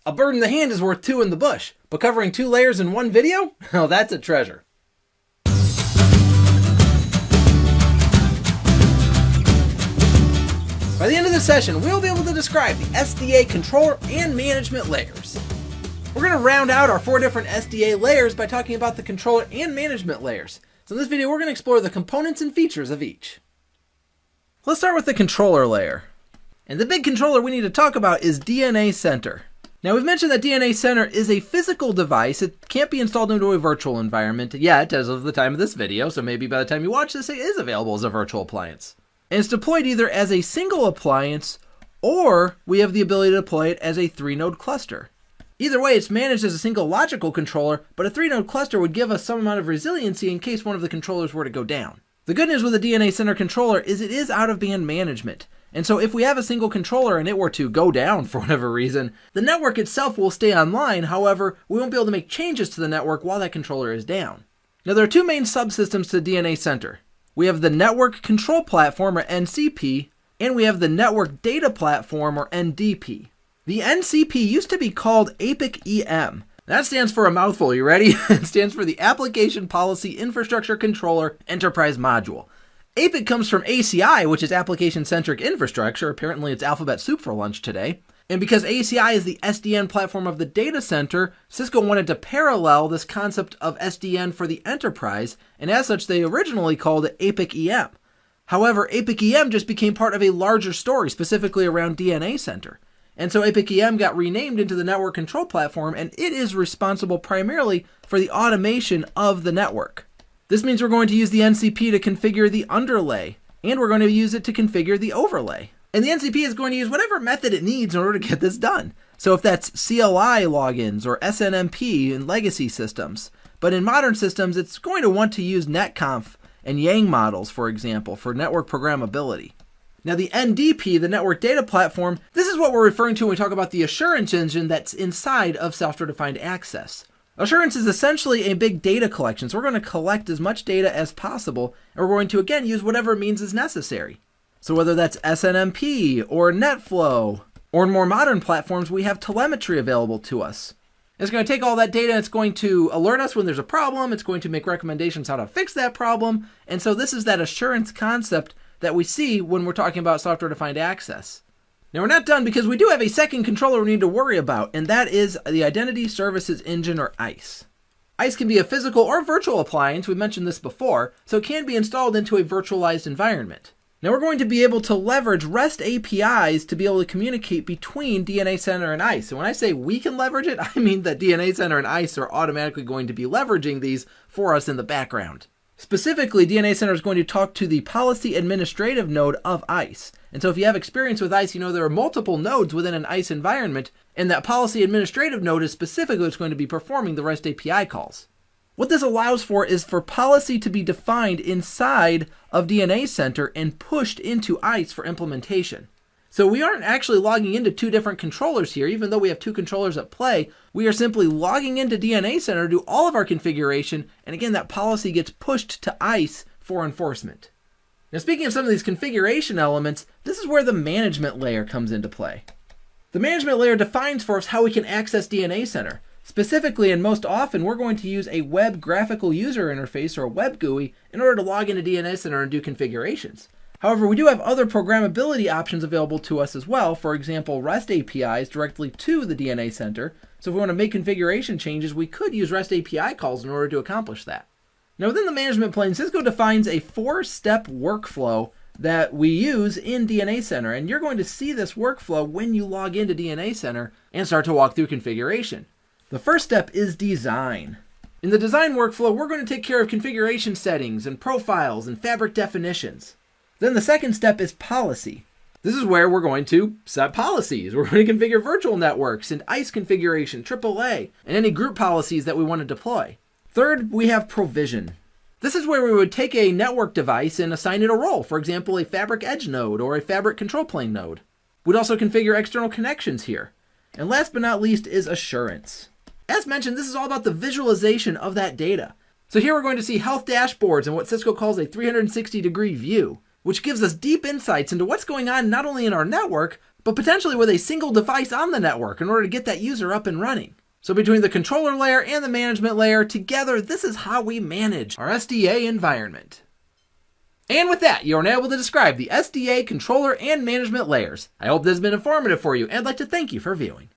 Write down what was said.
A bird in the hand is worth two in the bush, but covering two layers in one video? Oh, that's a treasure. By the end of the session, we'll be able to describe the SDA controller and management layers. We're going to round out our 4 different SDA layers by talking about the controller and management layers. So in this video, we're going to explore the components and features of each. Let's start with the controller layer. And the big controller we need to talk about is DNA Center. Now we've mentioned that DNA Center is a physical device. It can't be installed into a virtual environment yet as of the time of this video, so maybe by the time you watch this it is available as a virtual appliance. And it's deployed either as a single appliance or we have the ability to deploy it as a 3-node cluster. Either way, it's managed as a single logical controller, but a 3-node cluster would give us some amount of resiliency in case one of the controllers were to go down. The good news with the DNA Center controller is it is out-of-band management. And so if we have a single controller and it were to go down for whatever reason, the network itself will stay online. However, we won't be able to make changes to the network while that controller is down. Now there are 2 main subsystems to DNA Center. We have the Network Control Platform, or NCP, and we have the Network Data Platform, or NDP. The NCP used to be called APIC-EM. That stands for a mouthful, you ready? It stands for the Application Policy Infrastructure Controller Enterprise Module. APIC comes from ACI, which is Application-Centric Infrastructure. Apparently it's alphabet soup for lunch today. And because ACI is the SDN platform of the data center, Cisco wanted to parallel this concept of SDN for the enterprise, and as such they originally called it APIC-EM. However, APIC-EM just became part of a larger story, specifically around DNA Center. And so APIC-EM got renamed into the Network Control Platform, and it is responsible primarily for the automation of the network. This means we're going to use the NCP to configure the underlay, and we're going to use it to configure the overlay. And the NCP is going to use whatever method it needs in order to get this done. So if that's CLI logins or SNMP in legacy systems, but in modern systems, it's going to want to use netconf and Yang models, for example, for network programmability. Now the NDP, the Network Data Platform, this is what we're referring to when we talk about the assurance engine that's inside of software-defined access. Assurance is essentially a big data collection, so we're going to collect as much data as possible, and we're going to, again, use whatever means is necessary. So whether that's SNMP, or NetFlow, or in more modern platforms, we have telemetry available to us. It's going to take all that data, and it's going to alert us when there's a problem, it's going to make recommendations how to fix that problem, and so this is that assurance concept that we see when we're talking about software-defined access. Now we're not done because we do have a second controller we need to worry about, and that is the Identity Services Engine, or ICE. ICE can be a physical or virtual appliance, we mentioned this before, so it can be installed into a virtualized environment. Now we're going to be able to leverage REST APIs to be able to communicate between DNA Center and ICE. And when I say we can leverage it, I mean that DNA Center and ICE are automatically going to be leveraging these for us in the background. Specifically, DNA Center is going to talk to the policy administrative node of ICE. And so if you have experience with ICE, you know there are multiple nodes within an ICE environment, and that policy administrative node is specifically what's going to be performing the REST API calls. What this allows for is for policy to be defined inside of DNA Center and pushed into ICE for implementation. So we aren't actually logging into 2 different controllers here, even though we have 2 controllers at play. We are simply logging into DNA Center to do all of our configuration, and again, that policy gets pushed to ICE for enforcement. Now speaking of some of these configuration elements, this is where the management layer comes into play. The management layer defines for us how we can access DNA Center. Specifically, and most often, we're going to use a web graphical user interface, or a web GUI, in order to log into DNA Center and do configurations. However, we do have other programmability options available to us as well. For example, REST APIs directly to the DNA Center. So if we want to make configuration changes, we could use REST API calls in order to accomplish that. Now within the management plane, Cisco defines a 4-step workflow that we use in DNA Center. And you're going to see this workflow when you log into DNA Center and start to walk through configuration. The first step is design. In the design workflow, we're going to take care of configuration settings and profiles and fabric definitions. Then the second step is policy. This is where we're going to set policies. We're going to configure virtual networks and ICE configuration, AAA, and any group policies that we want to deploy. Third, we have provision. This is where we would take a network device and assign it a role, for example, a fabric edge node or a fabric control plane node. We'd also configure external connections here. And last but not least is assurance. As mentioned, this is all about the visualization of that data. So here we're going to see health dashboards and what Cisco calls a 360-degree view, which gives us deep insights into what's going on not only in our network, but potentially with a single device on the network in order to get that user up and running. So between the controller layer and the management layer, together, this is how we manage our SDA environment. And with that, you are now able to describe the SDA controller and management layers. I hope this has been informative for you, and I'd like to thank you for viewing.